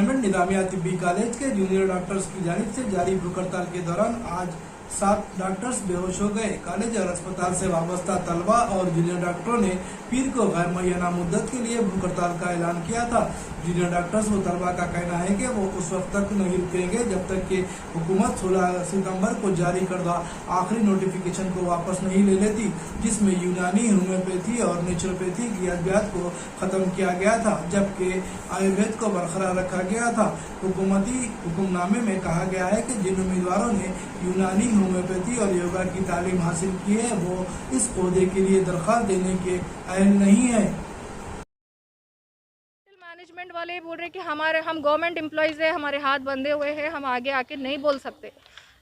Government Nizamia तिब्बी college के junior doctors की जानिब से जारी भूख हड़ताल के दौरान आज 7 डॉक्टर्स बेहोश हो गए। कॉलेज और अस्पताल से वाबस्ता तलबा और जूनियर डॉक्टरों ने पीर को गैर मुअय्यना मुद्दत के लिए भूख हड़ताल का ऐलान किया था। जूनियर डॉक्टर्स व तलबा का कहना है कि वो उस वक्त तक नहीं रुकेंगे जब तक कि हुकूमत 16 सितंबर को जारी करदा आखिरी नोटिफिकेशन को वापस नहीं ले लेती, जिसमें यूनानी, होम्योपैथी और नेचुरोपैथी की अद्वियात को खत्म किया गया था, जबकि आयुर्वेद को बरकरार रखा गया था। हुकूमती हुक्मनामे में कहा गया है कि जिन उम्मीदवारों ने यूनानी, होम्योपैथी और योगा की तालीम हासिल की है वो इस ओहदे के लिए दरख्वास्त देने के अहल नहीं है। मैनेजमेंट वाले बोल रहे कि हम गवर्नमेंट एम्प्लॉयज़ है, हमारे हाथ बंधे हुए हैं, हम आगे आके नहीं बोल सकते।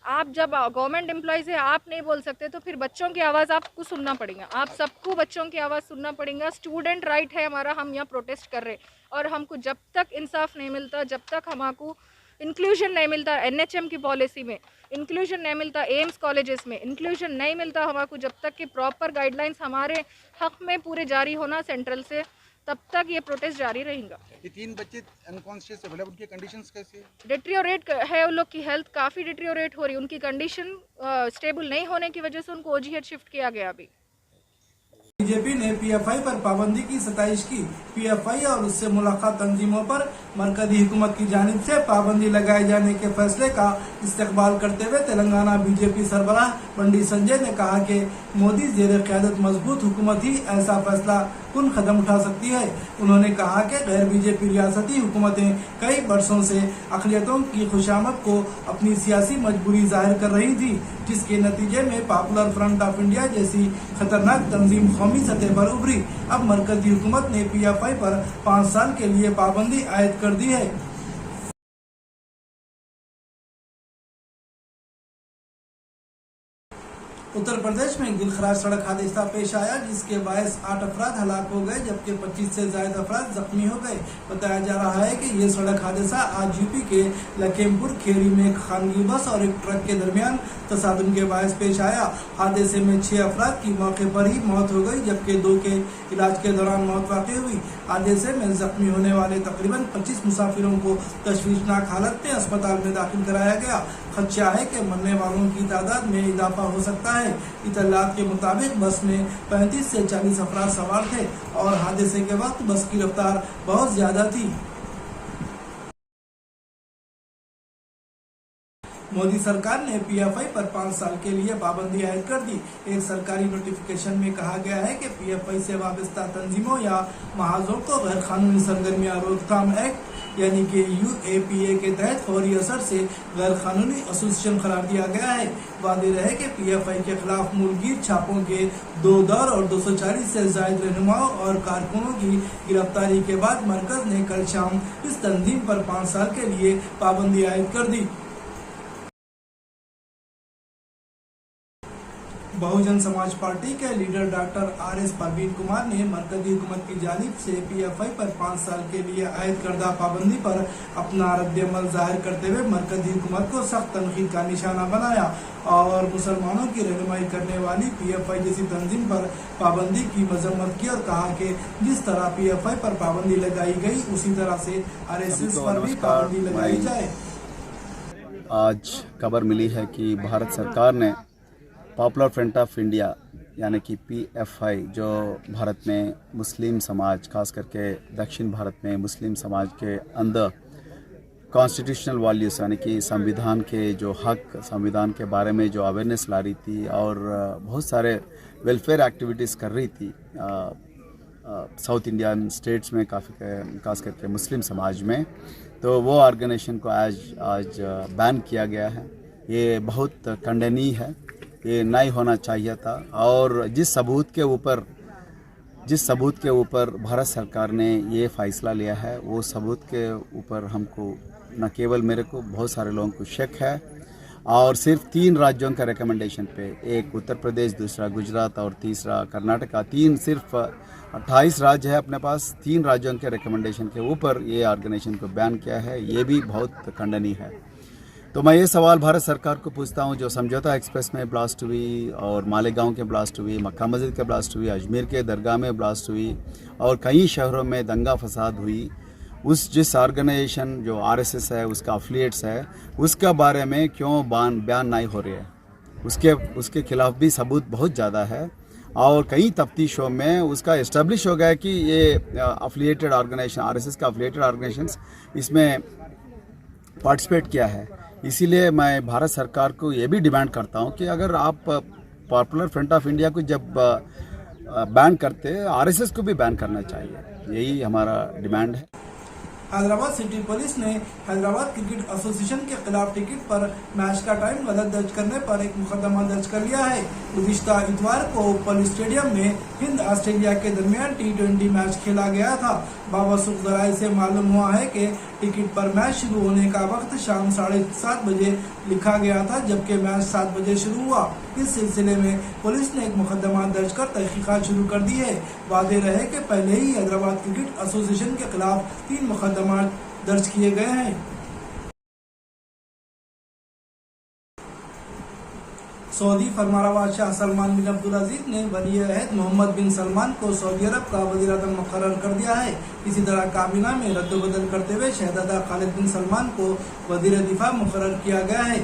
आप जब गवर्नमेंट एम्प्लॉयज़ है, आप नहीं बोल सकते तो फिर बच्चों की आवाज़ आपको सुनना पड़ेगा। आप सबको बच्चों की आवाज़ सुनना पड़ेगा। स्टूडेंट राइट है हमारा, हम यहाँ प्रोटेस्ट कर रहे और हमको जब तक इंसाफ नहीं मिलता, जब तक हमको इंक्लूजन नहीं मिलता, NHM की पॉलिसी में इंक्लूजन नहीं मिलता, एम्स कॉलेजेस में इंक्लूजन नहीं मिलता हमको, जब तक कि प्रॉपर गाइडलाइंस हमारे हक में पूरे जारी होना सेंट्रल से, तब तक ये प्रोटेस्ट जारी रहेगा। ये 3 बच्चे अनकॉन्शियस है, मतलब उनकी कंडीशंस कैसी है? डिट्रियोरेट है, उन लोग की हेल्थ काफ़ी डिट्रियोरेट हो रही है, उनकी कंडीशन स्टेबल नहीं होने की वजह से उनको OGH शिफ्ट किया गया अभी। बीजेपी ने PFI पर पाबंदी की सताइश की। PFI और उससे मुलाकात तंजीमों पर मरकजी हुकूमत की जानिब से पाबंदी लगाए जाने के फैसले का इस्तकबाल करते हुए तेलंगाना बीजेपी सरबराह बंडी संजय ने कहा कि मोदी जेर क़यादत मजबूत हुकूमत ही ऐसा फैसला कुन कदम उठा सकती है। उन्होंने कहा कि गैर बीजेपी रियासती हुकूमतें कई वर्षों से अक़लियतों की खुशामद को अपनी सियासी मजबूरी जाहिर कर रही थी, जिसके नतीजे में पॉपुलर फ्रंट ऑफ इंडिया जैसी खतरनाक तंजीम कौमी सतह पर उभरी। अब मरकजी हुकूमत ने PFI पर 5 साल के लिए पाबंदी आयद कर दी है। उत्तर प्रदेश में गिलखराज सड़क हादसा पेश आया, जिसके बायस 8 अफराद हलाक हो गए जबकि 25 से ज्यादा अफराद जख्मी हो गए। बताया जा रहा है कि ये सड़क हादसा आज यूपी के लखीमपुर खेरी में एक खानगी बस और एक ट्रक के दरमियान तसादुम के बायस पेश आया। हादसे में 6 अफराद की मौके पर ही मौत हो गई जबकि 2 के इलाज के दौरान मौत वाक़ई हुई। हादसे में जख्मी होने वाले तकरीबन 25 मुसाफिरों को तशवीशनाक हालत में अस्पताल में दाखिल कराया गया। खदशा है कि मरने वालों की तादाद में इजाफा हो सकता है। इतलात के मुताबिक बस में 35 से 40 अफराद सवार थे और हादसे के वक्त बस की रफ्तार बहुत ज्यादा थी। मोदी सरकार ने PFI पर 5 साल के लिए पाबंदी आयद कर दी। एक सरकारी नोटिफिकेशन में कहा गया है कि PFI से वाबस्ता तंजीमों या महाजों को गैर कानूनी सरगर्मियां रोकथाम एक्ट यानी कि UAPA के तहत फौरी असर से गैर कानूनी एसोसिएशन करार दिया गया है। वादे रहे कि PFI के खिलाफ मुलगीर छापों के 2 दौर और 240 से ज्यादा रहनुमाओं और कारकुनों की गिरफ्तारी के बाद मरकज ने कल शाम इस तंजीम पर 5 साल के लिए पाबंदी आयद कर दी। बहुजन समाज पार्टी के leader doctor RS Parveen Kumar ने मरकजी हुकूमत की जानिब से PFI पर 5 साल के लिए आयद करदा पाबंदी पर अपना रद्द-ए-अमल जाहिर करते हुए मरकजी हुकूमत को सख्त तनकीद का निशाना बनाया और मुसलमानों की रहनुमाई करने वाली PFI जैसी तंजीम पर पाबंदी की मजम्मत की और कहा कि जिस तरह PFI पर पाबंदी लगाई गई उसी तरह से RSS पर भी पाबंदी लगाई जाए। आज खबर मिली है कि भारत सरकार ने पॉपुलर फ्रंट ऑफ इंडिया यानी कि PFI जो भारत में मुस्लिम समाज, खास करके दक्षिण भारत में मुस्लिम समाज के अंदर कॉन्स्टिट्यूशनल वैल्यूज यानी कि संविधान के जो हक, संविधान के बारे में जो अवेयरनेस ला रही थी और बहुत सारे वेलफेयर एक्टिविटीज़ कर रही थी साउथ इंडियन स्टेट्स में, काफ़ी खास करके मुस्लिम समाज में, तो वो ऑर्गेनाइजेशन को आज बैन किया गया है। ये बहुत खंडनीय है, ये नहीं होना चाहिए था। और जिस सबूत के ऊपर भारत सरकार ने ये फ़ैसला लिया है वो सबूत के ऊपर हमको न केवल मेरे को, बहुत सारे लोगों को शक है। और सिर्फ 3 राज्यों का रिकमेंडेशन पे, एक उत्तर प्रदेश, दूसरा गुजरात और तीसरा कर्नाटका, सिर्फ 28 राज्य है अपने पास, 3 राज्यों के रिकमेंडेशन के ऊपर ये ऑर्गेनाइजेशन को बैन किया है। ये भी बहुत खंडनीय है। तो मैं ये सवाल भारत सरकार को पूछता हूँ, जो समझौता एक्सप्रेस में ब्लास्ट हुई और मालेगांव के ब्लास्ट हुई, मक्का मस्जिद के ब्लास्ट हुई, अजमेर के दरगाह में ब्लास्ट हुई और कई शहरों में दंगा फसाद हुई, उस जिस ऑर्गेनाइजेशन जो आरएसएस है उसका अफिलिएट्स है उसका बारे में क्यों बयान नहीं हो रही है। उसके खिलाफ भी सबूत बहुत ज़्यादा है और कई तफ्तीशों में उसका इस्टेब्लिश हो गया कि ये अफिलिएटेड ऑर्गेनाइजेशन आरएसएस का अफिलिएटेड ऑर्गेनाइजेशंस इसमें पार्टिसिपेट किया है। इसीलिए मैं भारत सरकार को ये भी डिमांड करता हूँ कि अगर आप पॉपुलर फ्रंट ऑफ इंडिया को जब बैन करते आरएसएस को भी बैन करना चाहिए, यही हमारा डिमांड है। हैदराबाद सिटी पुलिस ने हैदराबाद क्रिकेट एसोसिएशन के खिलाफ टिकट पर मैच का टाइम गलत दर्ज करने पर एक मुकदमा दर्ज कर लिया है। गुज़िश्ता इतवार को ओपल स्टेडियम में हिंद ऑस्ट्रेलिया के दरमियान T20 मैच खेला गया था। बावसूख जराये से मालूम हुआ है कि टिकट पर मैच शुरू होने का वक्त शाम 7:30 बजे लिखा गया था, जबकि मैच 7 बजे शुरू हुआ। इस सिलसिले में पुलिस ने एक मुकदमा दर्ज कर तहकीकात शुरू कर दी है। वाज़ेह रहे कि पहले ही हैदराबाद क्रिकेट एसोसिएशन के खिलाफ 3 मुकदमा दर्ज किए गए हैं। सऊदी फरमानरवा बादशाह सलमान बिन अब्दुल अजीज ने वली अहद मोहम्मद बिन सलमान को सऊदी अरब का वज़ीर-ए-आज़म मुकर्रर कर दिया है। इसी तरह काबीना में रद्द-बदल करते हुए शहजादा खालिद बिन सलमान को वज़ीर दिफा मुकर्रर किया गया है।